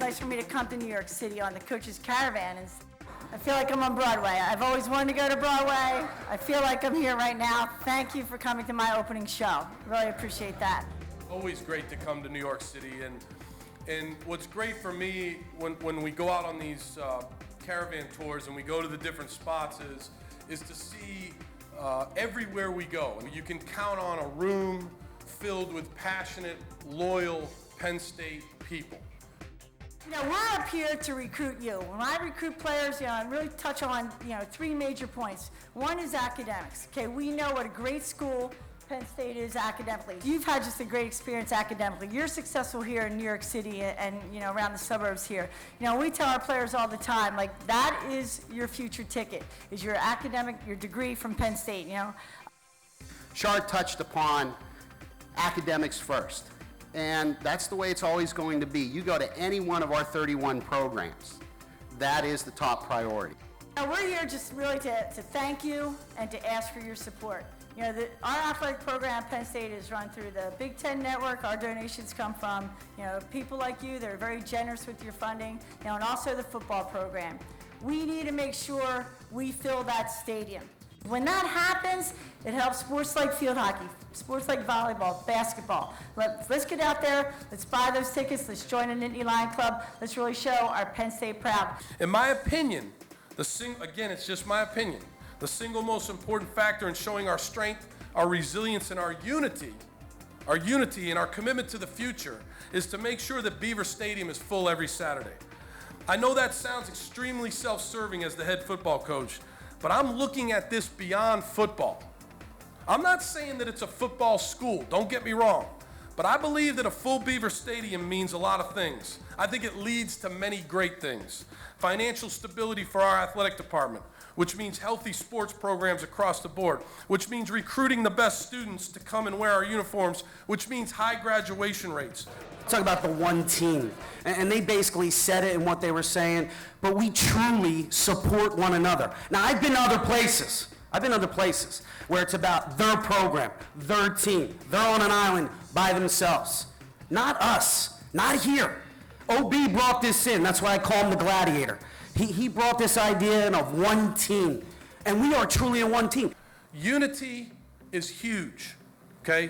nice for me to come to New York City on the Coach's Caravan. And I feel like I'm on Broadway. I've always wanted to go to Broadway. I feel like I'm here right now. Thank you for coming to my opening show. Really appreciate that. Always great to come to New York City, and what's great for me when we go out on these caravan tours and we go to the different spots is to see everywhere we go. I mean, you can count on a room filled with passionate, loyal Penn State people. You know, we're up here to recruit you. When I recruit players, I really touch on, three major points. One is academics. Okay, we know what a great school Penn State is academically. You've had just a great experience academically. You're successful here in New York City and around the suburbs here. We tell our players all the time, like, that is your future ticket, is your academic, your degree from Penn State, Shar touched upon academics first, and that's the way it's always going to be. You go to any one of our 31 programs, that is the top priority. We're here just really to thank you and to ask for your support. Our athletic program at Penn State is run through the Big Ten Network. Our donations come from, people like you that are very generous with your funding, and also the football program. We need to make sure we fill that stadium. When that happens, it helps sports like field hockey, sports like volleyball, basketball. Let's get out there, let's buy those tickets, let's join the Nittany Lion Club, let's really show our Penn State proud. In my opinion, again, it's just my opinion, the single most important factor in showing our strength, our resilience, and our unity and our commitment to the future is to make sure that Beaver Stadium is full every Saturday. I know that sounds extremely self-serving as the head football coach, but I'm looking at this beyond football. I'm not saying that it's a football school, don't get me wrong, but I believe that a full Beaver Stadium means a lot of things. I think it leads to many great things. Financial stability for our athletic department, which means healthy sports programs across the board, which means recruiting the best students to come and wear our uniforms, which means high graduation rates. Talk about the one team, and they basically said it in what they were saying, but we truly support one another. Now, I've been other places where it's about their program, their team. They're on an island by themselves. Not us, not here. OB brought this in, that's why I call him the gladiator. He brought this idea in of one team, and we are truly a one team. Unity is huge, okay?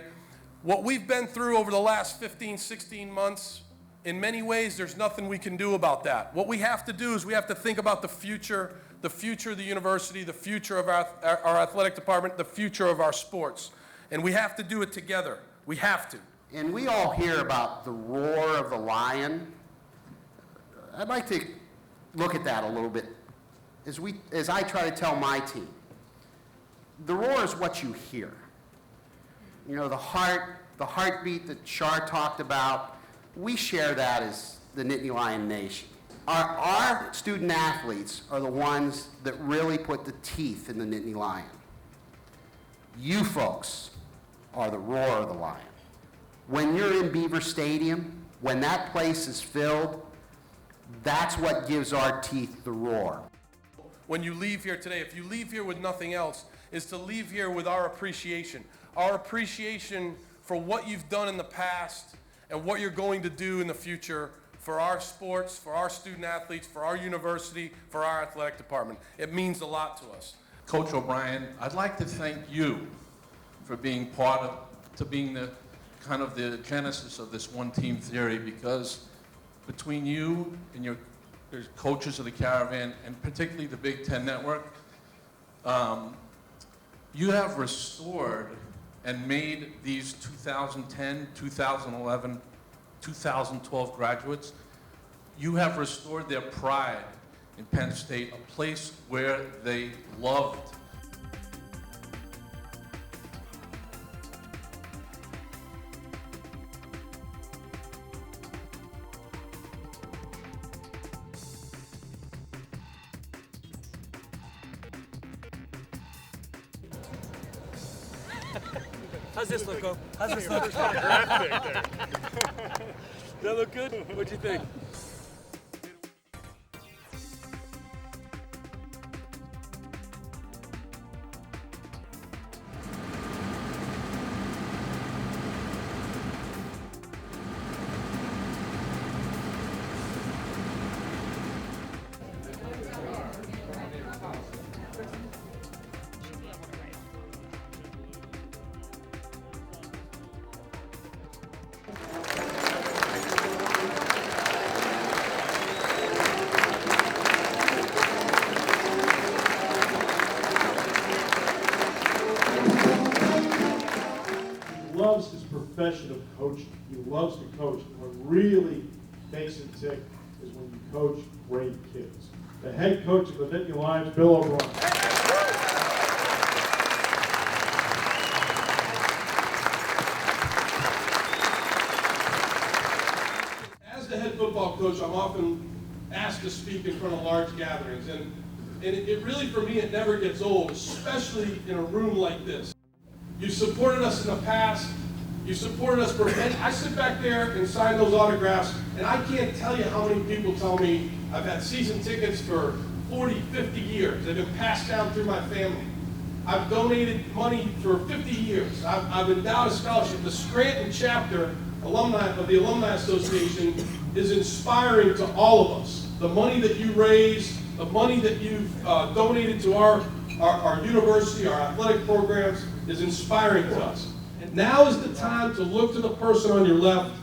What we've been through over the last 15, 16 months, in many ways, there's nothing we can do about that. What we have to do is we have to think about the future of the university, the future of our athletic department, the future of our sports. And we have to do it together. We have to. And we all hear about the roar of the lion. I'd like to look at that a little bit as I try to tell my team. The roar is what you hear. The heartbeat that Shar talked about, we share that as the Nittany Lion Nation. Our student athletes are the ones that really put the teeth in the Nittany Lion. You folks are the roar of the lion. When you're in Beaver Stadium, when that place is filled, that's what gives our teeth the roar. When you leave here today, if you leave here with nothing else, is to leave here with our appreciation for what you've done in the past and what you're going to do in the future for our sports, for our student athletes, for our university, for our athletic department. It means a lot to us. Coach O'Brien, I'd like to thank you for being being the kind of the genesis of this one-team theory, because between you and your coaches of the Caravan, and particularly the Big Ten Network, you have restored and made these 2010, 2011, 2012 graduates, you have restored their pride in Penn State, a place where they loved. How's this look, Go? How's this look? Does that look good? What'd you think? profession of coaching. He loves to coach. What really makes him tick is when you coach great kids. The head coach of the Nittany Lions, Bill O'Brien. As the head football coach, I'm often asked to speak in front of large gatherings, and it really, for me, it never gets old, especially in a room like this. You supported us in the past. You supported us for, I sit back there and sign those autographs, and I can't tell you how many people tell me I've had season tickets for 40, 50 years. They've been passed down through my family. I've donated money for 50 years. I've endowed a scholarship. The Scranton chapter of the Alumni Association is inspiring to all of us. The money that you raise, the money that you've donated to our university, our athletic programs, is inspiring to us. And now is the time to look to the person on your left,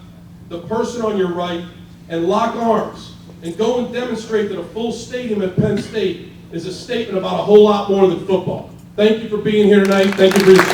the person on your right, and lock arms and go and demonstrate that a full stadium at Penn State is a statement about a whole lot more than football. Thank you for being here tonight. Thank you for your